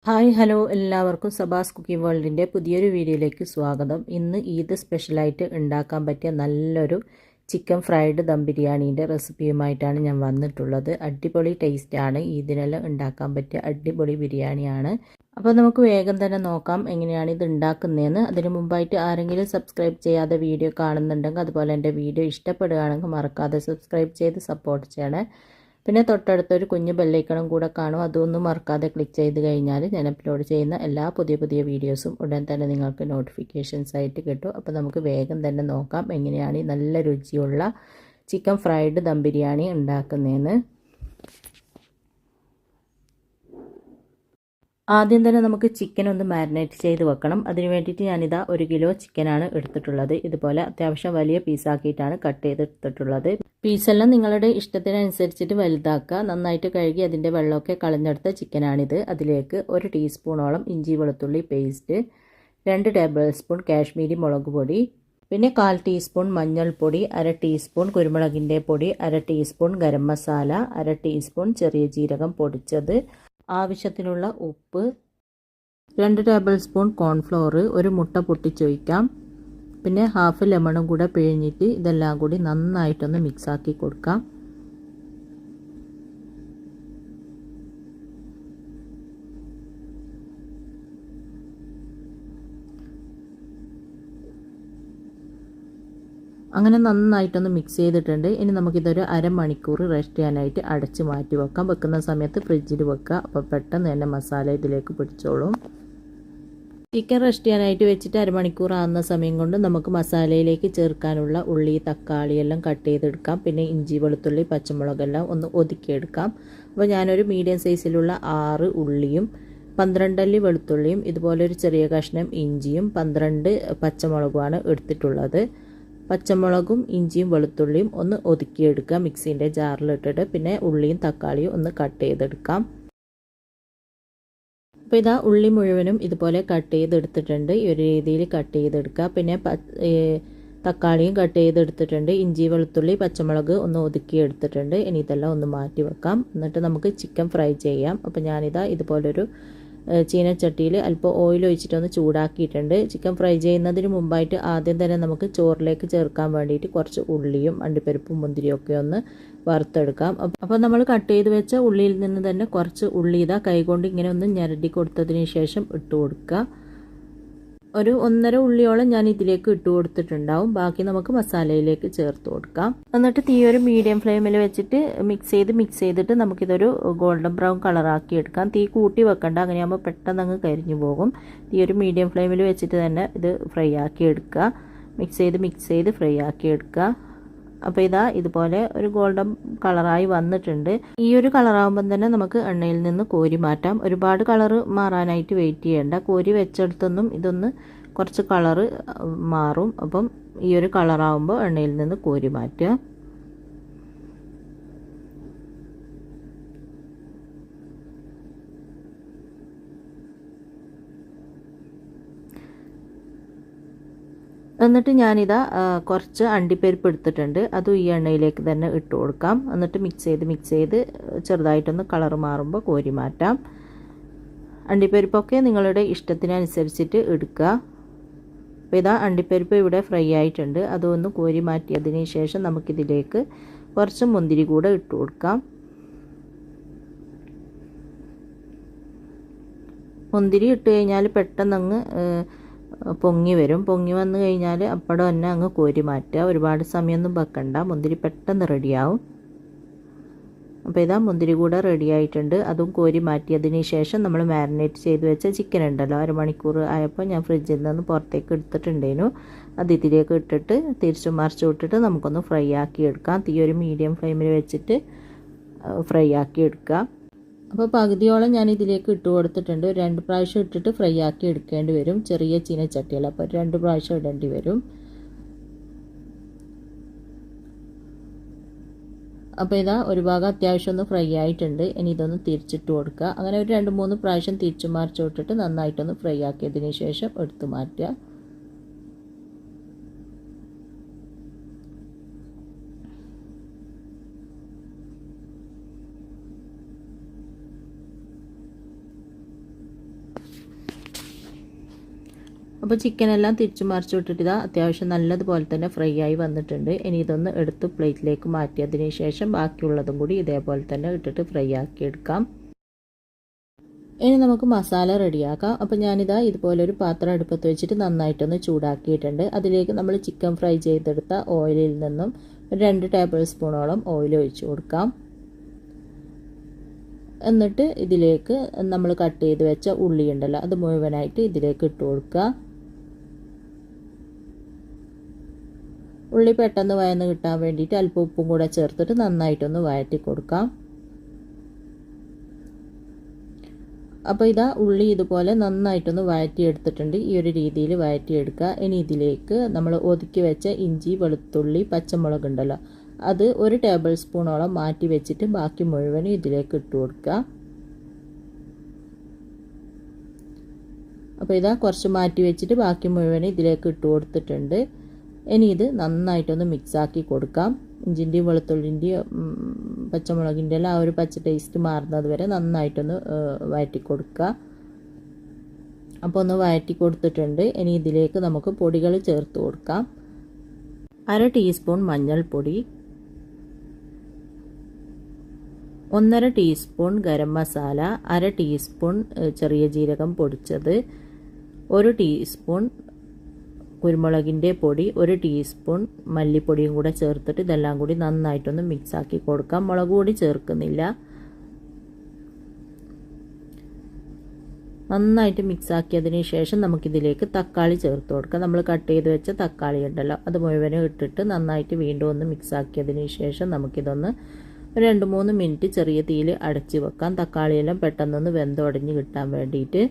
Hi hello എല്ലാവർക്കും Sabas cooking വേൾഡിൻ്റെ പുതിയൊരു വീഡിയോയിലേക്ക് സ്വാഗതം. ഇന്ന് ഈദ് സ്പെഷ്യലായിട്ട് ഉണ്ടാക്കാൻ പറ്റിയ നല്ലൊരു ചിക്കൻ ഫ്രൈഡ് ദം ബിരിയാണീൻ്റെ റെസിപ്പിയുമായിട്ടാണ് ഞാൻ വന്നിട്ടുള്ളത്. അടിപൊളി ടേസ്റ്റാണ്. ഈദിനെല്ലാം ഉണ്ടാക്കാൻ പറ്റിയ അടിപൊളി ബിരിയാണിയാണ്. അപ്പോൾ നമുക്ക് വേഗം തന്നെ നോക്കാം എങ്ങനെയാണ് ഇത് ഉണ്ടാക്കുന്നതെന്ന്. അതിന് മുമ്പായിട്ട് ആരെങ്കിലും സബ്സ്ക്രൈബ് ചെയ്യാതെ വീഡിയോ കാണുന്നുണ്ടെങ്കിൽ അതുപോലെ എൻ്റെ വീഡിയോ ഇഷ്ടപ്പെടുകയാണെങ്കിൽ മറക്കാതെ സബ്സ്ക്രൈബ് ചെയ്ത് സപ്പോർട്ട് ചെയ്യണേ. പിന്നെ തൊട്ടടുത്തൊരു കുഞ്ഞു ബെല്ലൈക്കണും കൂടെ കാണും. അതൊന്നും മറക്കാതെ ക്ലിക്ക് ചെയ്ത് കഴിഞ്ഞാൽ ഞാൻ അപ്ലോഡ് ചെയ്യുന്ന എല്ലാ പുതിയ വീഡിയോസും ഉടൻ തന്നെ നിങ്ങൾക്ക് നോട്ടിഫിക്കേഷൻസ് ആയിട്ട് കിട്ടും. അപ്പോൾ നമുക്ക് വേഗം തന്നെ നോക്കാം എങ്ങനെയാണ് ഈ നല്ല രുചിയുള്ള ചിക്കൻ ഫ്രൈഡ് ദം ബിരിയാണി ഉണ്ടാക്കുന്നതെന്ന്. ആദ്യം തന്നെ നമുക്ക് ചിക്കൻ ഒന്ന് മാരിനേറ്റ് ചെയ്ത് വെക്കണം. അതിന് വേണ്ടിയിട്ട് ഞാനിതാ 1 കിലോ ചിക്കനാണ് എടുത്തിട്ടുള്ളത്. ഇതുപോലെ അത്യാവശ്യം വലിയ പീസാക്കിയിട്ടാണ് കട്ട് ചെയ്തെടുത്തിട്ടുള്ളത്. പീസെല്ലാം നിങ്ങളുടെ ഇഷ്ടത്തിനനുസരിച്ചിട്ട് വലുതാക്കുക. നന്നായിട്ട് കഴുകി അതിൻ്റെ വെള്ളമൊക്കെ കളഞ്ഞെടുത്ത ചിക്കനാണിത്. അതിലേക്ക് 1 ടീസ്പൂണോളം ഇഞ്ചി വെളുത്തുള്ളി പേസ്റ്റ്, 2 ടേബിൾ സ്പൂൺ കാശ്മീരി മുളക് പൊടി, പിന്നെ 1/4 ടീസ്പൂൺ മഞ്ഞൾപ്പൊടി, 1/2 ടീസ്പൂൺ കുരുമുളകിൻ്റെ പൊടി, 1/2 ടീസ്പൂൺ ഗരം മസാല, 1/2 ടീസ്പൂൺ ചെറിയ ജീരകം പൊടിച്ചത്, ആവശ്യത്തിനുള്ള ഉപ്പ്, 2 ടേബിൾ സ്പൂൺ കോൺഫ്ലോർ, 1 മുട്ട പൊട്ടിച്ചൊഴിക്കാം, പിന്നെ ഹാഫ് ലെമണും കൂടെ പിഴിഞ്ഞിട്ട് ഇതെല്ലാം കൂടി നന്നായിട്ടൊന്ന് മിക്സാക്കി കൊടുക്കാം. അങ്ങനെ നന്നായിട്ടൊന്ന് മിക്സ് ചെയ്തിട്ടുണ്ട്. ഇനി നമുക്കിതൊരു അരമണിക്കൂർ റെസ്റ്റ് ചെയ്യാനായിട്ട് അടച്ച് മാറ്റി വെക്കാം. വെക്കുന്ന സമയത്ത് ഫ്രിഡ്ജിൽ വെക്കുക. അപ്പോൾ പെട്ടെന്ന് തന്നെ മസാല ഇതിലേക്ക് പിടിച്ചോളും. ചിക്കൻ റെസ്റ്റ് ചെയ്യാനായിട്ട് വെച്ചിട്ട് അരമണിക്കൂർ ആകുന്ന സമയം കൊണ്ട് നമുക്ക് മസാലയിലേക്ക് ചേർക്കാനുള്ള ഉള്ളി തക്കാളി എല്ലാം കട്ട് ചെയ്തെടുക്കാം. പിന്നെ ഇഞ്ചി വെളുത്തുള്ളി പച്ചമുളകെല്ലാം ഒന്ന് ഒതുക്കിയെടുക്കാം. അപ്പോൾ ഞാനൊരു മീഡിയം സൈസിലുള്ള 6 ഉള്ളിയും 12 അല്ലി വെളുത്തുള്ളിയും ഇതുപോലെ ഒരു ചെറിയ കഷ്ണം ഇഞ്ചിയും 12 പച്ചമുളകുമാണ് എടുത്തിട്ടുള്ളത്. പച്ചമുളകും ഇഞ്ചിയും വെളുത്തുള്ളിയും ഒന്ന് ഒതുക്കിയെടുക്കുക മിക്സിൻ്റെ ജാറിലിട്ടിട്ട്. പിന്നെ ഉള്ളിയും തക്കാളിയും ഒന്ന് കട്ട് ചെയ്തെടുക്കാം. അപ്പോൾ ഇതാ ഉള്ളി മുഴുവനും ഇതുപോലെ കട്ട് ചെയ്തെടുത്തിട്ടുണ്ട്. ഈ ഒരു രീതിയിൽ കട്ട് ചെയ്തെടുക്കുക. പിന്നെ തക്കാളിയും കട്ട് ചെയ്തെടുത്തിട്ടുണ്ട്. ഇഞ്ചി വെളുത്തുള്ളി പച്ചമുളക് ഒന്ന് ഒതുക്കിയെടുത്തിട്ടുണ്ട്. ഇനി ഇതെല്ലാം ഒന്ന് മാറ്റി വെക്കാം. എന്നിട്ട് നമുക്ക് ചിക്കൻ ഫ്രൈ ചെയ്യാം. അപ്പോൾ ഞാനിതാ ഇതുപോലൊരു ചീനച്ചട്ടിയിൽ അല്പം ഓയിൽ ഒഴിച്ചിട്ടൊന്ന് ചൂടാക്കിയിട്ടുണ്ട്. ചിക്കൻ ഫ്രൈ ചെയ്യുന്നതിന് മുമ്പായിട്ട് ആദ്യം തന്നെ നമുക്ക് ചോറിലേക്ക് ചേർക്കാൻ വേണ്ടിയിട്ട് കുറച്ച് ഉള്ളിയും അണ്ടിപ്പരിപ്പും മുന്തിരിയൊക്കെ ഒന്ന് വറുത്തെടുക്കാം. അപ്പോൾ നമ്മൾ കട്ട് ചെയ്ത് വെച്ച ഉള്ളിയിൽ നിന്ന് തന്നെ കുറച്ച് ഉള്ളി ഇതാ കൈകൊണ്ട് ഇങ്ങനെ ഒന്ന് ഞരടി കൊടുത്തതിന് ശേഷം ഇട്ട് കൊടുക്കുക. ഒരു 1.5 ഉള്ളിയോളം ഞാൻ ഇതിലേക്ക് ഇട്ട് കൊടുത്തിട്ടുണ്ടാവും. ബാക്കി നമുക്ക് മസാലയിലേക്ക് ചേർത്ത് കൊടുക്കാം. എന്നിട്ട് തീ ഒരു മീഡിയം ഫ്ലെയിമിൽ വെച്ചിട്ട് മിക്സ് ചെയ്തിട്ട് നമുക്കിതൊരു ഗോൾഡൻ ബ്രൗൺ കളറാക്കി എടുക്കാം. തീ കൂട്ടി വെക്കണ്ട, അങ്ങനെയാകുമ്പോൾ പെട്ടെന്ന് അങ്ങ് കരിഞ്ഞു പോകും. തീ ഒരു മീഡിയം ഫ്ലെയിമിൽ വെച്ചിട്ട് തന്നെ ഇത് ഫ്രൈ ആക്കി എടുക്കുക. മിക്സ് ചെയ്ത് ഫ്രൈ ആക്കി എടുക്കുക. അപ്പോൾ ഇതാ ഇതുപോലെ ഒരു ഗോൾഡൻ കളറായി വന്നിട്ടുണ്ട്. ഈ ഒരു കളറാകുമ്പം തന്നെ നമുക്ക് എണ്ണയിൽ നിന്ന് കോരി മാറ്റാം. ഒരുപാട് കളറ് മാറാനായിട്ട് വെയിറ്റ് ചെയ്യേണ്ട. കോരി വെച്ചെടുത്തൊന്നും ഇതൊന്ന് കുറച്ച് കളറ് മാറും. അപ്പം ഈ ഒരു കളറാകുമ്പോൾ എണ്ണയിൽ നിന്ന് കോരി മാറ്റുക. എന്നിട്ട് ഞാനിതാ കുറച്ച് അണ്ടിപ്പരിപ്പ് എടുത്തിട്ടുണ്ട്. അതും ഈ എണ്ണയിലേക്ക് തന്നെ ഇട്ട് കൊടുക്കാം. എന്നിട്ട് മിക്സ് ചെയ്ത് ചെറുതായിട്ടൊന്ന് കളർ മാറുമ്പോൾ കോരി മാറ്റാം. അണ്ടിപ്പരിപ്പൊക്കെ നിങ്ങളുടെ ഇഷ്ടത്തിനനുസരിച്ചിട്ട് എടുക്കുക. അപ്പോൾ ഇതാ അണ്ടിപ്പരിപ്പ് ഇവിടെ ഫ്രൈ ആയിട്ടുണ്ട്. അതൊന്ന് കോരി മാറ്റിയതിന് ശേഷം നമുക്കിതിലേക്ക് കുറച്ച് മുന്തിരി കൂടെ ഇട്ട് കൊടുക്കാം. മുന്തിരി ഇട്ട് കഴിഞ്ഞാൽ പെട്ടെന്നങ്ങ് പൊങ്ങി വരും. പൊങ്ങി വന്നു കഴിഞ്ഞാൽ അപ്പടെ തന്നെ അങ്ങ് കോരി മാറ്റുക. ഒരുപാട് സമയമൊന്നും വെക്കണ്ട. മുന്തിരി പെട്ടെന്ന് റെഡിയാവും. അപ്പോൾ ഇതാ മുന്തിരി കൂടെ റെഡി ആയിട്ടുണ്ട്. അതും കോരി മാറ്റിയതിന് ശേഷം നമ്മൾ മാരിനേറ്റ് ചെയ്ത് വെച്ച ചിക്കൻ ഉണ്ടല്ലോ, അരമണിക്കൂർ ആയപ്പോൾ ഞാൻ ഫ്രിഡ്ജിൽ നിന്ന് പുറത്തേക്ക് എടുത്തിട്ടുണ്ടായിരുന്നു. അത് ഇതിലേക്ക് ഇട്ടിട്ട് തിരിച്ചും മറിച്ചും ഇട്ടിട്ട് നമുക്കൊന്ന് ഫ്രൈ ആക്കി എടുക്കാം. തീ ഒരു മീഡിയം ഫ്ലെയിമിൽ വെച്ചിട്ട് ഫ്രൈ ആക്കി എടുക്കുക. അപ്പോൾ പകുതിയോളം ഞാൻ ഇതിലേക്ക് ഇട്ട് കൊടുത്തിട്ടുണ്ട്. 2 പ്രാവശ്യം ഇട്ടിട്ട് ഫ്രൈ ആക്കി എടുക്കേണ്ടി വരും. ചെറിയ ചീനച്ചട്ടിയല്ല, അപ്പോൾ 2 പ്രാവശ്യം ഇടേണ്ടി വരും. അപ്പോൾ ഇതാ ഒരു ഭാഗം അത്യാവശ്യം ഒന്ന് ഫ്രൈ ആയിട്ടുണ്ട്. ഇനി ഇതൊന്ന് തിരിച്ചിട്ട് കൊടുക്കുക. അങ്ങനെ ഒരു 2-3 പ്രാവശ്യം തിരിച്ചു മറിച്ചു ഇട്ടിട്ട് നന്നായിട്ടൊന്ന് ഫ്രൈ ആക്കിയതിന് ശേഷം എടുത്ത് മാറ്റുക. അപ്പോൾ ചിക്കനെല്ലാം തിരിച്ചു മറിച്ചു വിട്ടിട്ട് ഇതാ അത്യാവശ്യം നല്ലതുപോലെ തന്നെ ഫ്രൈ ആയി വന്നിട്ടുണ്ട്. ഇനി ഇതൊന്ന് എടുത്ത് പ്ലേറ്റിലേക്ക് മാറ്റിയതിന് ശേഷം ബാക്കിയുള്ളതും കൂടി ഇതേപോലെ തന്നെ ഇട്ടിട്ട് ഫ്രൈ ആക്കി എടുക്കാം. ഇനി നമുക്ക് മസാല റെഡിയാക്കാം. അപ്പോൾ ഞാനിതാ ഇതുപോലെ ഒരു പാത്രം അടുപ്പത്ത് വെച്ചിട്ട് നന്നായിട്ടൊന്ന് ചൂടാക്കിയിട്ടുണ്ട്. അതിലേക്ക് നമ്മൾ ചിക്കൻ ഫ്രൈ ചെയ്തെടുത്ത ഓയിലിൽ നിന്നും 2 ടേബിൾ സ്പൂണോളം ഓയിൽ ഒഴിച്ചു കൊടുക്കാം. എന്നിട്ട് ഇതിലേക്ക് നമ്മൾ കട്ട് ചെയ്ത് വെച്ച ഉള്ളി ഉണ്ടല്ലോ അത് മുഴുവനായിട്ട് ഇതിലേക്ക് ഇട്ട് കൊടുക്കുക. ഉള്ളി പെട്ടെന്ന് വഴന്ന് കിട്ടാൻ വേണ്ടിയിട്ട് അല്പം ഉപ്പും കൂടെ ചേർത്തിട്ട് നന്നായിട്ടൊന്ന് വഴറ്റി കൊടുക്കാം. അപ്പോൾ ഇതാ ഉള്ളി ഇതുപോലെ നന്നായിട്ടൊന്ന് വഴറ്റിയെടുത്തിട്ടുണ്ട്. ഈ ഒരു രീതിയിൽ വഴറ്റിയെടുക്കുക. ഇനി ഇതിലേക്ക് നമ്മൾ ഒതുക്കി വെച്ച ഇഞ്ചി, വെളുത്തുള്ളി, പച്ചമുളക് ഉണ്ടല്ലോ അത് 1 ടേബിൾ സ്പൂണോളം മാറ്റി വെച്ചിട്ട് ബാക്കി മുഴുവനും ഇതിലേക്ക് ഇട്ട് കൊടുക്കുക. അപ്പോൾ ഇതാ കുറച്ച് മാറ്റി വെച്ചിട്ട് ബാക്കി മുഴുവനും ഇതിലേക്ക് ഇട്ട് കൊടുത്തിട്ടുണ്ട്. ഇനി ഇത് നന്നായിട്ടൊന്ന് മിക്സാക്കി കൊടുക്കാം. ഇഞ്ചിൻ്റെയും വെളുത്തുള്ളിൻ്റെയും പച്ചമുളകിൻ്റെ എല്ലാം ആ ഒരു പച്ച ടേസ്റ്റ് മാറുന്നത് വരെ നന്നായിട്ടൊന്ന് വഴറ്റി കൊടുക്കുക. അപ്പോൾ ഒന്ന് വഴറ്റി കൊടുത്തിട്ടുണ്ട്. ഇനി ഇതിലേക്ക് നമുക്ക് പൊടികൾ ചേർത്ത് കൊടുക്കാം. 1/2 ടീസ്പൂൺ മഞ്ഞൾപ്പൊടി, 1/2 ടീസ്പൂൺ ഗരം മസാല, 1/2 ടീസ്പൂൺ ചെറിയ ജീരകം പൊടിച്ചത്, 1 ടീസ്പൂൺ കുരുമുളകിൻ്റെ പൊടി, 1 ടീസ്പൂൺ മല്ലിപ്പൊടിയും കൂടെ ചേർത്തിട്ട് ഇതെല്ലാം കൂടി നന്നായിട്ടൊന്ന് മിക്സാക്കി കൊടുക്കാം. മുളക് പൊടി ചേർക്കുന്നില്ല. നന്നായിട്ട് മിക്സാക്കിയതിന് ശേഷം നമുക്കിതിലേക്ക് തക്കാളി ചേർത്ത് കൊടുക്കാം. നമ്മൾ കട്ട് ചെയ്ത് വെച്ച തക്കാളി ഉണ്ടല്ലോ അത് മുഴുവനും ഇട്ടിട്ട് നന്നായിട്ട് വീണ്ടും ഒന്ന് മിക്സാക്കിയതിന് ശേഷം നമുക്കിതൊന്ന് 2-3 മിനിറ്റ് ചെറിയ തീയിൽ അടച്ച് വെക്കാം. തക്കാളിയെല്ലാം പെട്ടെന്നൊന്ന് വെന്തുടഞ്ഞ് കിട്ടാൻ വേണ്ടിയിട്ട്.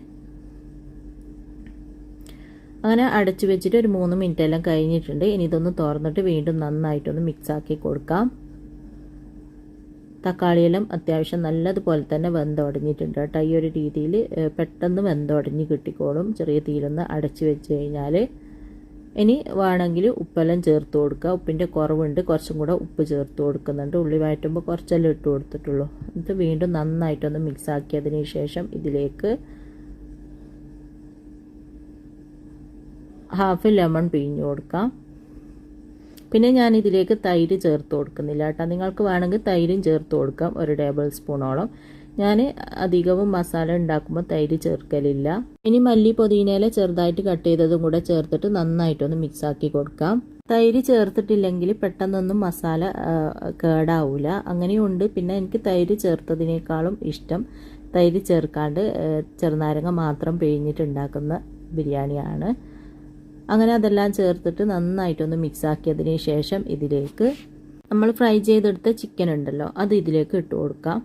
അങ്ങനെ അടച്ചു വെച്ചിട്ട് ഒരു 3 മിനിറ്റ് എല്ലാം കഴിഞ്ഞിട്ടുണ്ട്. ഇനി ഇതൊന്ന് തുറന്നിട്ട് വീണ്ടും നന്നായിട്ടൊന്ന് മിക്സാക്കി കൊടുക്കാം. തക്കാളിയെല്ലാം അത്യാവശ്യം നല്ലതുപോലെ തന്നെ വെന്തുടഞ്ഞിട്ടുണ്ട് കേട്ടോ. ഈ ഒരു രീതിയിൽ പെട്ടെന്ന് വെന്തുടഞ്ഞ് കിട്ടിക്കോളും ചെറിയ തീയിലൊന്ന് അടച്ചു വെച്ച് കഴിഞ്ഞാൽ. ഇനി വേണമെങ്കിൽ ഉപ്പെല്ലാം ചേർത്ത് കൊടുക്കുക. ഉപ്പിൻ്റെ കുറവുണ്ട്, കുറച്ചും കൂടെ ഉപ്പ് ചേർത്ത് കൊടുക്കുന്നുണ്ട്. ഉള്ളി വഴറ്റുമ്പോൾ കുറച്ചെല്ലാം ഇട്ട് കൊടുത്തിട്ടുള്ളൂ. എന്നിട്ട് വീണ്ടും നന്നായിട്ടൊന്ന് മിക്സാക്കിയതിന് ശേഷം ഇതിലേക്ക് ഹാഫ് ലെമൺ പിഴിഞ്ഞ് കൊടുക്കാം. പിന്നെ ഞാൻ ഇതിലേക്ക് തൈര് ചേർത്ത് കൊടുക്കുന്നില്ല കേട്ടോ. നിങ്ങൾക്ക് വേണമെങ്കിൽ തൈരും ചേർത്ത് കൊടുക്കാം 1 ടേബിൾ സ്പൂണോളം. ഞാൻ അധികവും മസാല ഉണ്ടാക്കുമ്പോൾ തൈര് ചേർക്കലില്ല. ഇനി മല്ലി പുതിനയില ചെറുതായിട്ട് കട്ട് ചെയ്തതും കൂടെ ചേർത്തിട്ട് നന്നായിട്ടൊന്ന് മിക്സാക്കി കൊടുക്കാം. തൈര് ചേർത്തിട്ടില്ലെങ്കിൽ പെട്ടെന്നൊന്നും മസാല കേടാവില്ല, അങ്ങനെയുണ്ട്. പിന്നെ എനിക്ക് തൈര് ചേർത്തതിനേക്കാളും ഇഷ്ടം തൈര് ചേർക്കാണ്ട് ചെറുനാരങ്ങ മാത്രം പിഴിഞ്ഞിട്ടുണ്ടാക്കുന്ന ബിരിയാണിയാണ്. അങ്ങനെ അതെല്ലാം ചേർത്തിട്ട് നന്നായിട്ടൊന്ന് മിക്സാക്കിയതിന് ശേഷം ഇതിലേക്ക് നമ്മൾ ഫ്രൈ ചെയ്തെടുത്ത ചിക്കൻ ഉണ്ടല്ലോ അത് ഇതിലേക്ക് ഇട്ട് കൊടുക്കാം.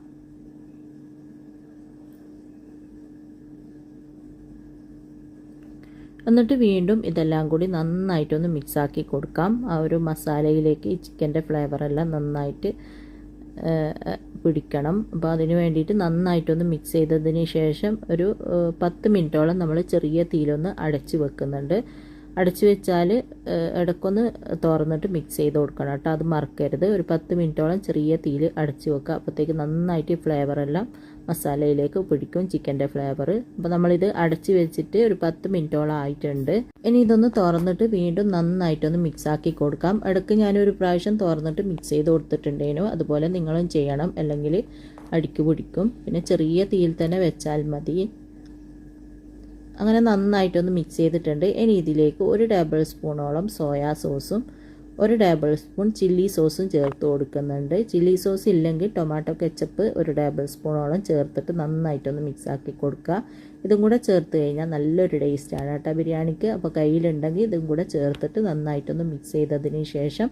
എന്നിട്ട് വീണ്ടും ഇതെല്ലാം കൂടി നന്നായിട്ടൊന്ന് മിക്സാക്കി കൊടുക്കാം. ആ ഒരു മസാലയിലേക്ക് ഈ ചിക്കൻ്റെ ഫ്ലേവറെല്ലാം നന്നായിട്ട് പിടിക്കണം. അപ്പോൾ അതിന് വേണ്ടിയിട്ട് നന്നായിട്ടൊന്ന് മിക്സ് ചെയ്തതിന് ശേഷം ഒരു 10 മിനിറ്റോളം നമ്മൾ ചെറിയ തീയിലൊന്ന് അടച്ച് വെക്കുന്നുണ്ട്. അടച്ചു വെച്ചാൽ ഇടയ്ക്കൊന്ന് തുറന്നിട്ട് മിക്സ് ചെയ്ത് കൊടുക്കണം കേട്ടോ, അത് മറക്കരുത്. ഒരു 10 മിനിറ്റോളം ചെറിയ തീയിൽ അടച്ചു വെക്കുക. അപ്പോഴത്തേക്ക് നന്നായിട്ട് ഫ്ലേവറെല്ലാം മസാലയിലേക്ക് പിടിക്കും, ചിക്കൻ്റെ ഫ്ലേവർ. അപ്പോൾ നമ്മളിത് അടച്ചു വെച്ചിട്ട് ഒരു 10 മിനിറ്റോളം ആയിട്ടുണ്ട്. ഇനി ഇതൊന്ന് തുറന്നിട്ട് വീണ്ടും നന്നായിട്ടൊന്ന് മിക്സാക്കി കൊടുക്കാം. ഇടയ്ക്ക് ഞാനൊരു പ്രാവശ്യം തുറന്നിട്ട് മിക്സ് ചെയ്ത് കൊടുത്തിട്ടുണ്ടേനു. അതുപോലെ നിങ്ങളും ചെയ്യണം, അല്ലെങ്കിൽ അടിക്ക് പിടിക്കും. പിന്നെ ചെറിയ തീയിൽ തന്നെ വെച്ചാൽ മതി. അങ്ങനെ നന്നായിട്ടൊന്ന് മിക്സ് ചെയ്തിട്ടുണ്ട്. ഇനി ഇതിലേക്ക് 1 ടേബിൾ സ്പൂണോളം സോയാ സോസും 1 ടേബിൾ സ്പൂൺ ചില്ലി സോസും ചേർത്ത് കൊടുക്കുന്നുണ്ട്. ചില്ലി സോസ് ഇല്ലെങ്കിൽ ടൊമാറ്റോ കെച്ചപ്പ് 1 ടേബിൾ സ്പൂണോളം ചേർത്തിട്ട് നന്നായിട്ടൊന്ന് മിക്സാക്കി കൊടുക്കുക. ഇതും കൂടെ ചേർത്ത് കഴിഞ്ഞാൽ നല്ലൊരു ടേസ്റ്റാണ് കേട്ടോ ബിരിയാണിക്ക്. അപ്പോൾ കയ്യിലുണ്ടെങ്കിൽ ഇതും കൂടെ ചേർത്തിട്ട് നന്നായിട്ടൊന്ന് മിക്സ് ചെയ്തതിന് ശേഷം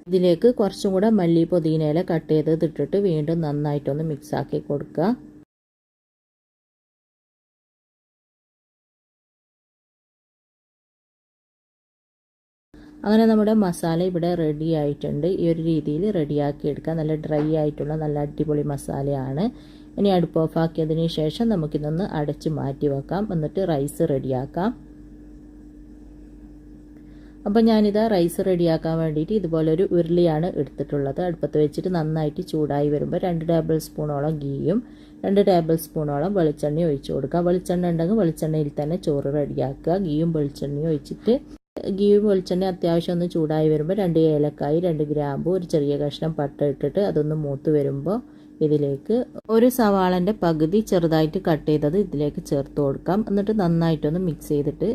ഇതിലേക്ക് കുറച്ചും കൂടെ മല്ലി പുതിനയില കട്ട് ചെയ്തത് ഇട്ടിട്ട് വീണ്ടും നന്നായിട്ടൊന്ന് മിക്സാക്കി കൊടുക്കുക. അങ്ങനെ നമ്മുടെ മസാല ഇവിടെ റെഡി ആയിട്ടുണ്ട്. ഈ ഒരു രീതിയിൽ റെഡിയാക്കി എടുക്കുക. നല്ല ഡ്രൈ ആയിട്ടുള്ള നല്ല അടിപൊളി മസാലയാണ്. ഇനി അടുപ്പ് ഓഫാക്കിയതിന് ശേഷം നമുക്കിതൊന്ന് അടച്ച് മാറ്റി വെക്കാം. എന്നിട്ട് റൈസ് റെഡിയാക്കാം. അപ്പോൾ ഞാനിതാ റൈസ് റെഡിയാക്കാൻ വേണ്ടിയിട്ട് ഇതുപോലെ ഒരു ഉരുളിയാണ് എടുത്തിട്ടുള്ളത്. അടുപ്പത്ത് വെച്ചിട്ട് നന്നായിട്ട് ചൂടായി വരുമ്പോൾ 2 ടേബിൾ സ്പൂണോളം ഗീയും 2 ടേബിൾ സ്പൂണോളം വെളിച്ചെണ്ണ ഒഴിച്ച് കൊടുക്കുക. വെളിച്ചെണ്ണ ഉണ്ടെങ്കിൽ വെളിച്ചെണ്ണയിൽ തന്നെ ചോറ് റെഡിയാക്കുക. ഗീയും വെളിച്ചെണ്ണയും ഒഴിച്ചിട്ട് ഗീയും വെളിച്ചെണ്ണ അത്യാവശ്യം ഒന്ന് ചൂടായി വരുമ്പോൾ 2 ഏലക്കായി 2 ഗ്രാമ്പു ഒരു ചെറിയ കഷ്ണം പട്ട ഇട്ടിട്ട് അതൊന്ന് മൂത്ത് വരുമ്പോൾ ഇതിലേക്ക് ഒരു സവാളൻ്റെ പകുതി ചെറുതായിട്ട് കട്ട് ചെയ്തത് ഇതിലേക്ക് ചേർത്ത് കൊടുക്കാം. എന്നിട്ട് നന്നായിട്ടൊന്ന് മിക്സ് ചെയ്തിട്ട്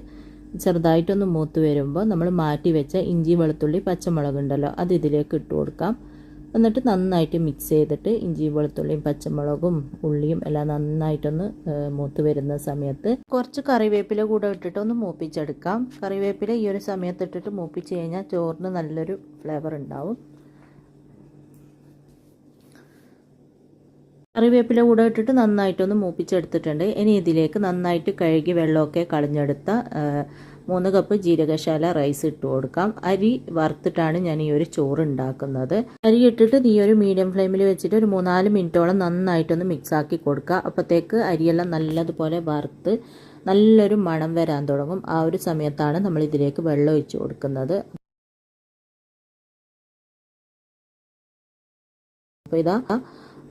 ചെറുതായിട്ടൊന്ന് മൂത്ത് വരുമ്പോൾ നമ്മൾ മാറ്റി വെച്ച ഇഞ്ചി വെളുത്തുള്ളി പച്ചമുളക് ഉണ്ടല്ലോ അത് ഇതിലേക്ക് ഇട്ട് കൊടുക്കാം. എന്നിട്ട് നന്നായിട്ട് മിക്സ് ചെയ്തിട്ട് ഇഞ്ചി വെളുത്തുള്ളിയും പച്ചമുളകും ഉള്ളിയും എല്ലാം നന്നായിട്ടൊന്ന് മൂത്ത് വരുന്ന സമയത്ത് കുറച്ച് കറിവേപ്പില കൂടെ ഇട്ടിട്ട് ഒന്ന് മൂപ്പിച്ചെടുക്കാം. കറിവേപ്പില ഈ ഒരു സമയത്ത് ഇട്ടിട്ട് മൂപ്പിച്ച് കഴിഞ്ഞാൽ ചോറിന് നല്ലൊരു ഫ്ലേവർ ഉണ്ടാവും. കറിവേപ്പില കൂടെ ഇട്ടിട്ട് നന്നായിട്ടൊന്ന് മൂപ്പിച്ചെടുത്തിട്ടുണ്ട്. ഇനി ഇതിലേക്ക് നന്നായിട്ട് കഴുകി വെള്ളമൊക്കെ കളഞ്ഞെടുത്ത 3 കപ്പ് ജീരകശാല റൈസ് ഇട്ട് കൊടുക്കാം. അരി വറുത്തിട്ടാണ് ഞാൻ ഈ ഒരു ചോറ് ഉണ്ടാക്കുന്നത്. അരി ഇട്ടിട്ട് ഈ ഒരു മീഡിയം ഫ്ലെയിമിൽ വെച്ചിട്ട് ഒരു 3-4 മിനിറ്റോളം നന്നായിട്ടൊന്ന് മിക്സ് ആക്കി കൊടുക്കുക. അപ്പോഴത്തേക്ക് അരിയെല്ലാം നല്ലതുപോലെ വറുത്ത് നല്ലൊരു മണം വരാൻ തുടങ്ങും. ആ ഒരു സമയത്താണ് നമ്മൾ ഇതിലേക്ക് വെള്ളം ഒഴിച്ച് കൊടുക്കുന്നത്. അപ്പോൾ ഇതാ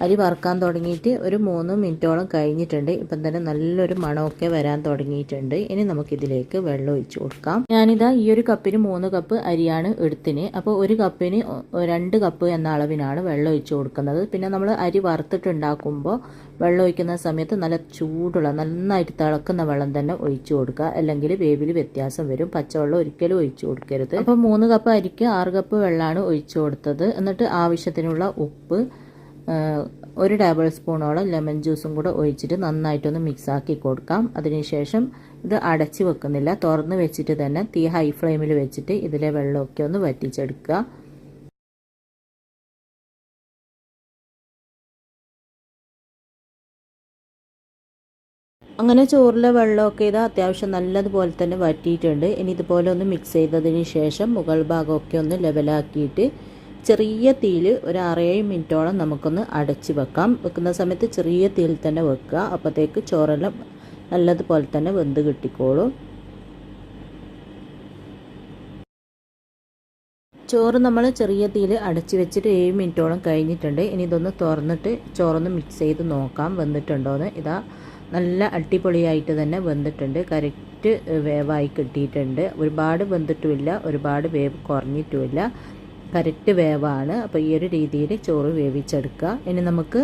അരി വറുക്കാൻ തുടങ്ങിയിട്ട് ഒരു 3 മിനിറ്റോളം കഴിഞ്ഞിട്ടുണ്ട്. ഇപ്പം തന്നെ നല്ലൊരു മണമൊക്കെ വരാൻ തുടങ്ങിയിട്ടുണ്ട്. ഇനി നമുക്കിതിലേക്ക് വെള്ളം ഒഴിച്ച് കൊടുക്കാം. ഞാനിതാ ഈ ഒരു കപ്പിന് 3 കപ്പ് അരിയാണ് എടുത്തിന്. അപ്പോൾ ഒരു കപ്പിന് 2 കപ്പ് എന്ന അളവിനാണ് വെള്ളം ഒഴിച്ച് കൊടുക്കുന്നത്. പിന്നെ നമ്മൾ അരി വറുത്തിട്ടുണ്ടാക്കുമ്പോൾ വെള്ളം ഒഴിക്കുന്ന സമയത്ത് നല്ല ചൂടുള്ള നന്നായിട്ട് തിളക്കുന്ന വെള്ളം തന്നെ ഒഴിച്ച് കൊടുക്കുക. അല്ലെങ്കിൽ വേവിൽ വ്യത്യാസം വരും. പച്ചവെള്ളം ഒരിക്കലും ഒഴിച്ച് കൊടുക്കരുത്. അപ്പോൾ 3 കപ്പ് അരിക്ക് 6 കപ്പ് വെള്ളമാണ് ഒഴിച്ച് കൊടുത്തത്. എന്നിട്ട് ആവശ്യത്തിനുള്ള ഉപ്പ് 1 ടേബിൾ സ്പൂണോളം ലെമൺ ജ്യൂസും കൂടെ ഒഴിച്ചിട്ട് നന്നായിട്ടൊന്ന് മിക്സ് ആക്കി കൊടുക്കാം. അതിനുശേഷം ഇത് അടച്ച് വെക്കുന്നില്ല, തുറന്ന് വെച്ചിട്ട് തന്നെ തീ ഹൈ ഫ്ലെയിമിൽ വെച്ചിട്ട് ഇതിലെ വെള്ളമൊക്കെ ഒന്ന് വറ്റിച്ചെടുക്കുക. അങ്ങനെ ചോറിലെ വെള്ളമൊക്കെ ഇത് അത്യാവശ്യം നല്ലതുപോലെ തന്നെ വറ്റിയിട്ടുണ്ട്. ഇനി ഇതുപോലെ ഒന്ന് മിക്സ് ചെയ്തതിന് ശേഷം മുകൾ ഭാഗമൊക്കെ ഒന്ന് ലെവലാക്കിയിട്ട് ചെറിയ തീയിൽ ഒരു 6-7 മിനിറ്റോളം നമുക്കൊന്ന് അടച്ച് വെക്കാം. വെക്കുന്ന സമയത്ത് ചെറിയ തീയിൽ തന്നെ വെക്കുക. അപ്പോഴത്തേക്ക് ചോറെല്ലാം നല്ലതുപോലെ തന്നെ വെന്ത് കിട്ടിക്കോളും. ചോറ് നമ്മൾ ചെറിയ തീയിൽ അടച്ച് വെച്ചിട്ട് 7 മിനിറ്റോളം കഴിഞ്ഞിട്ടുണ്ട്. ഇനി ഇതൊന്ന് തുറന്നിട്ട് ചോറൊന്ന് മിക്സ് ചെയ്ത് നോക്കാം വെന്തിട്ടുണ്ടോയെന്ന്. ഇതാ നല്ല അടിപൊളിയായിട്ട് തന്നെ വെന്തിട്ടുണ്ട്. കറക്റ്റ് വേവായി കിട്ടിയിട്ടുണ്ട്. ഒരുപാട് വെന്തിട്ടുമില്ല, ഒരുപാട് വേവ് കുറഞ്ഞിട്ടുമില്ല, കറക്റ്റ് വേവാണ്. അപ്പോൾ ഈ ഒരു രീതിയിൽ ചോറ് വേവിച്ചെടുക്കുക. ഇനി നമുക്ക്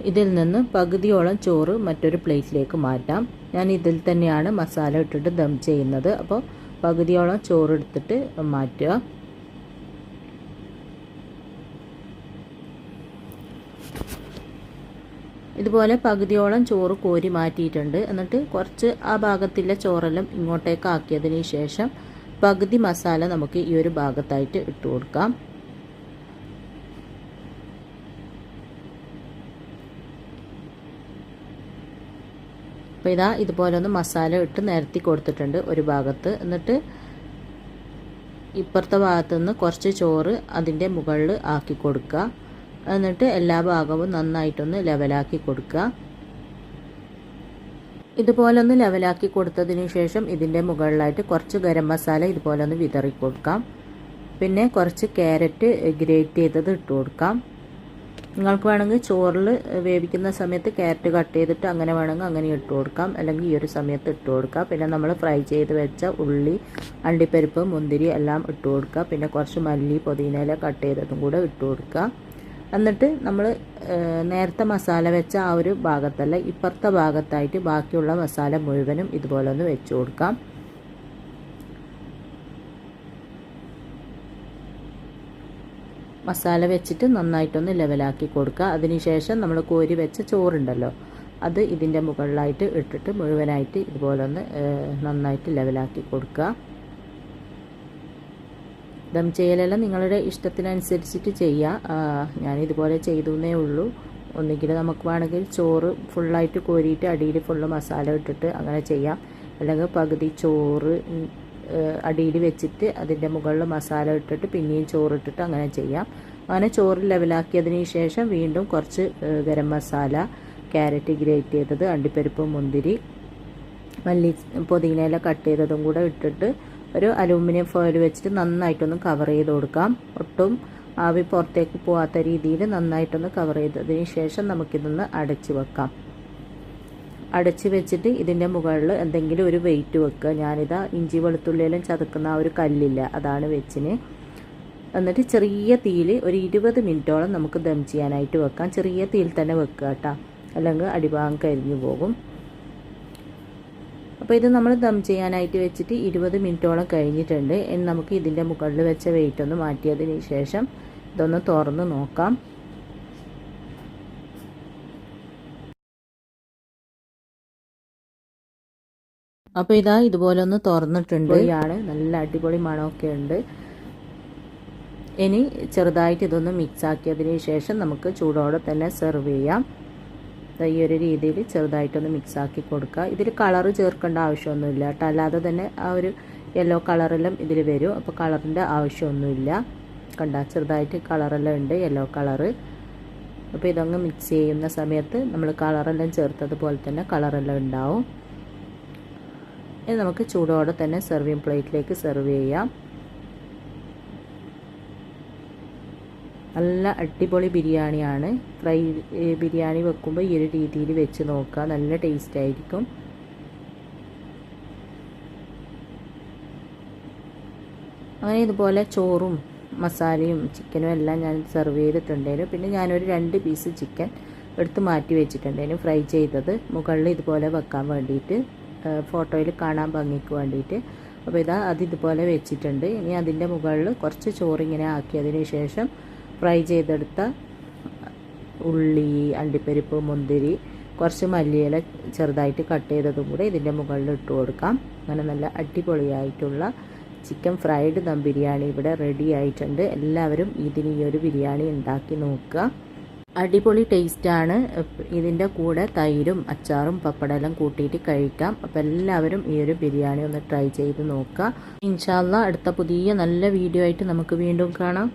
ഇതിൽ നിന്ന് പകുതിയോളം ചോറ് മറ്റൊരു പ്ലേറ്റിലേക്ക് മാറ്റാം. ഞാൻ ഇതിൽ തന്നെയാണ് മസാല ഇട്ടിട്ട് ദം ചെയ്യുന്നത്. അപ്പോൾ പകുതിയോളം ചോറ് എടുത്തിട്ട് മാറ്റുക. ഇതുപോലെ പകുതിയോളം ചോറ് കോരി മാറ്റിയിട്ടുണ്ട്. എന്നിട്ട് കുറച്ച് ആ ഭാഗത്തിലെ ചോറെല്ലാം ഇങ്ങോട്ടേക്ക് ആക്കിയതിന് ശേഷം പകുതി മസാല നമുക്ക് ഈ ഒരു ഭാഗത്തായിട്ട് ഇട്ട് കൊടുക്കാം. അപ്പോൾ ഇതാ ഇതുപോലെ ഒന്ന് മസാല ഇട്ട് നിരത്തി കൊടുത്തിട്ടുണ്ട് ഒരു ഭാഗത്ത്. എന്നിട്ട് ഇപ്പുറത്തെ ഭാഗത്തു നിന്ന് കുറച്ച് ചോറ് അതിൻ്റെ മുകളിൽ ആക്കി കൊടുക്കുക. എന്നിട്ട് എല്ലാ ഭാഗവും നന്നായിട്ടൊന്ന് ലെവലാക്കി കൊടുക്കുക. ഇതുപോലെ ഒന്ന് ലെവലാക്കി കൊടുത്തതിന് ശേഷം ഇതിൻ്റെ മുകളിലായിട്ട് കുറച്ച് ഗരം മസാല ഇതുപോലെ ഒന്ന് വിതറി കൊടുക്കാം. പിന്നെ കുറച്ച് ക്യാരറ്റ് ഗ്രേറ്റ് ചെയ്തത് ഇട്ട് കൊടുക്കാം. നിങ്ങൾക്ക് വേണമെങ്കിൽ ചോറിൽ വേവിക്കുന്ന സമയത്ത് ക്യാരറ്റ് കട്ട് ചെയ്തിട്ട് അങ്ങനെ വേണമെങ്കിൽ അങ്ങനെ ഇട്ട് കൊടുക്കാം, അല്ലെങ്കിൽ ഈ ഒരു സമയത്ത് ഇട്ട് കൊടുക്കാം. പിന്നെ നമ്മൾ ഫ്രൈ ചെയ്ത് വെച്ച ഉള്ളി, അണ്ടിപ്പരിപ്പ്, മുന്തിരി എല്ലാം ഇട്ട് കൊടുക്കുക. പിന്നെ കുറച്ച് മല്ലി, പുതിനയില കട്ട് ചെയ്തതും കൂടെ ഇട്ട് കൊടുക്കുക. എന്നിട്ട് നമ്മൾ നേരത്തെ മസാല വെച്ച ആ ഒരു ഭാഗത്തല്ല, ഇപ്പുറത്തെ ഭാഗത്തായിട്ട് ബാക്കിയുള്ള മസാല മുഴുവനും ഇതുപോലെ ഒന്ന് വെച്ച് കൊടുക്കാം. മസാല വെച്ചിട്ട് നന്നായിട്ടൊന്ന് ലെവലാക്കി കൊടുക്കുക. അതിനുശേഷം നമ്മൾ കോരി വെച്ച ചോറുണ്ടല്ലോ അത് ഇതിൻ്റെ മുകളിലായിട്ട് ഇട്ടിട്ട് മുഴുവനായിട്ട് ഇതുപോലെ ഒന്ന് നന്നായിട്ട് ലെവലാക്കി കൊടുക്കുക. ദം ചെയ്യലെല്ലാം നിങ്ങളുടെ ഇഷ്ടത്തിനനുസരിച്ചിട്ട് ചെയ്യുക. ഞാനിതുപോലെ ചെയ്തേ ഉള്ളൂ. ഒന്നുകിൽ നമുക്ക് വേണമെങ്കിൽ ചോറ് ഫുള്ളായിട്ട് കോരിയിട്ട് അടിയിൽ ഫുള്ള് മസാല ഇട്ടിട്ട് അങ്ങനെ ചെയ്യാം, അല്ലെങ്കിൽ പകുതി ചോറ് അടിയിൽ വെച്ചിട്ട് അതിൻ്റെ മുകളിൽ മസാല ഇട്ടിട്ട് പിന്നെയും ചോറ് ഇട്ടിട്ട് അങ്ങനെ ചെയ്യാം. അങ്ങനെ ചോറ് ലെവലാക്കിയതിന് ശേഷം വീണ്ടും കുറച്ച് ഗരം മസാല, ക്യാരറ്റ് ഗ്രേറ്റ് ചെയ്തത്, അണ്ടിപ്പരിപ്പ്, മുന്തിരി, മല്ലി, പുതിനയില കട്ട് ചെയ്തതും കൂടെ ഇട്ടിട്ട് ഒരു അലൂമിനിയം ഫോയിൽ വെച്ചിട്ട് നന്നായിട്ടൊന്ന് കവർ ചെയ്ത് കൊടുക്കാം. ഒട്ടും ആവി പുറത്തേക്ക് പോകാത്ത രീതിയിൽ നന്നായിട്ടൊന്ന് കവർ ചെയ്തതിന് ശേഷം നമുക്കിതൊന്ന് അടച്ച് വെക്കാം. അടച്ച് വെച്ചിട്ട് ഇതിൻ്റെ മുകളിൽ എന്തെങ്കിലും ഒരു വെയിറ്റ് വെക്കുക. ഞാനിതാ ഇഞ്ചി വെളുത്തുള്ളിയെല്ലാം ചതക്കുന്ന ആ ഒരു കല്ലില്ല, അതാണ് വെച്ചിന്. എന്നിട്ട് ചെറിയ തീയിൽ ഒരു 20 മിനിറ്റോളം നമുക്ക് ദം ചെയ്യാനായിട്ട് വെക്കാം. ചെറിയ തീയിൽ തന്നെ വെക്കുക കേട്ടോ, അല്ലെങ്കിൽ അടിഭാഗം കരിഞ്ഞു പോകും. അപ്പോൾ ഇത് നമ്മൾ ദം ചെയ്യാനായിട്ട് വെച്ചിട്ട് 20 മിനിറ്റോളം കഴിഞ്ഞിട്ടുണ്ട്. ഇനി നമുക്ക് ഇതിൻ്റെ മുകളിൽ വെച്ച വെയിറ്റ് ഒന്ന് മാറ്റിയതിന് ശേഷം ഇതൊന്ന് തുറന്ന് നോക്കാം. അപ്പോൾ ഇതാ ഇതുപോലെ ഒന്ന് തുറന്നിട്ടുണ്ട്. നല്ല അടിപൊളി മണമൊക്കെ ഉണ്ട്. ഇനി ചെറുതായിട്ട് ഇതൊന്ന് മിക്സ് ആക്കിയതിന് ശേഷം നമുക്ക് ചൂടോടെ തന്നെ സെർവ് ചെയ്യാം. ഈ ഒരു രീതിയിൽ ചെറുതായിട്ടൊന്ന് മിക്സ് ആക്കി കൊടുക്കുക. ഇതിൽ കളറ് ചേർക്കേണ്ട ആവശ്യമൊന്നുമില്ല കേട്ടോ, അല്ലാതെ തന്നെ ആ ഒരു യെല്ലോ കളറെല്ലാം ഇതിൽ വരും. അപ്പോൾ കളറിൻ്റെ ആവശ്യമൊന്നുമില്ല. കണ്ട ചെറുതായിട്ട് കളറെല്ലാം ഉണ്ട്, യെല്ലോ കളറ്. അപ്പോൾ ഇതങ്ങ് മിക്സ് ചെയ്യുന്ന സമയത്ത് നമ്മൾ കളറെല്ലാം ചേർത്തതുപോലെ തന്നെ കളറെല്ലാം ഉണ്ടാവും. ഇനി നമുക്ക് ചൂടോടെ തന്നെ സെർവിങ് പ്ലേറ്റിലേക്ക് സെർവ് ചെയ്യാം. നല്ല അടിപൊളി ബിരിയാണിയാണ്. ഫ്രൈ ബിരിയാണി വെക്കുമ്പോൾ ഈ ഒരു രീതിയിൽ വെച്ച് നോക്കുക, നല്ല ടേസ്റ്റ് ആയിരിക്കും. അങ്ങനെ ഇതുപോലെ ചോറും മസാലയും ചിക്കനും എല്ലാം ഞാൻ സെർവ് ചെയ്തിട്ടുണ്ടായിരുന്നു. പിന്നെ ഞാനൊരു 2 പീസ് ചിക്കൻ എടുത്ത് മാറ്റി വെച്ചിട്ടുണ്ടായിരുന്നു, ഫ്രൈ ചെയ്തത് മുകളിൽ ഇതുപോലെ വെക്കാൻ വേണ്ടിയിട്ട്, ഫോട്ടോയിൽ കാണാൻ ഭംഗിക്ക് വേണ്ടിയിട്ട്. അപ്പോൾ അത് ഇതുപോലെ വെച്ചിട്ടുണ്ട്. ഇനി അതിൻ്റെ മുകളിൽ കുറച്ച് ചോറിങ്ങനെ ആക്കിയതിന് ശേഷം ഫ്രൈ ചെയ്തെടുത്ത ഉള്ളി, അണ്ടിപ്പരിപ്പ്, മുന്തിരി, കുറച്ച് മല്ലിയില ചെറുതായിട്ട് കട്ട് ചെയ്തതും കൂടെ ഇതിൻ്റെ മുകളിൽ ഇട്ട് കൊടുക്കാം. അങ്ങനെ നല്ല അടിപൊളിയായിട്ടുള്ള ചിക്കൻ ഫ്രൈഡ് ദം ബിരിയാണി ഇവിടെ റെഡി ആയിട്ടുണ്ട്. എല്ലാവരും ഈ ഒരു ബിരിയാണി ഉണ്ടാക്കി നോക്കുക. അടിപൊളി ടേസ്റ്റാണ്. ഇതിൻ്റെ കൂടെ തൈരും അച്ചാറും പപ്പടെല്ലാം കൂട്ടിയിട്ട് കഴിക്കാം. അപ്പോൾ എല്ലാവരും ഈ ഒരു ബിരിയാണി ഒന്ന് ട്രൈ ചെയ്ത് നോക്കുക. ഇൻഷാ അല്ലാഹ് അടുത്ത പുതിയ നല്ല വീഡിയോ ആയിട്ട് നമുക്ക് വീണ്ടും കാണാം.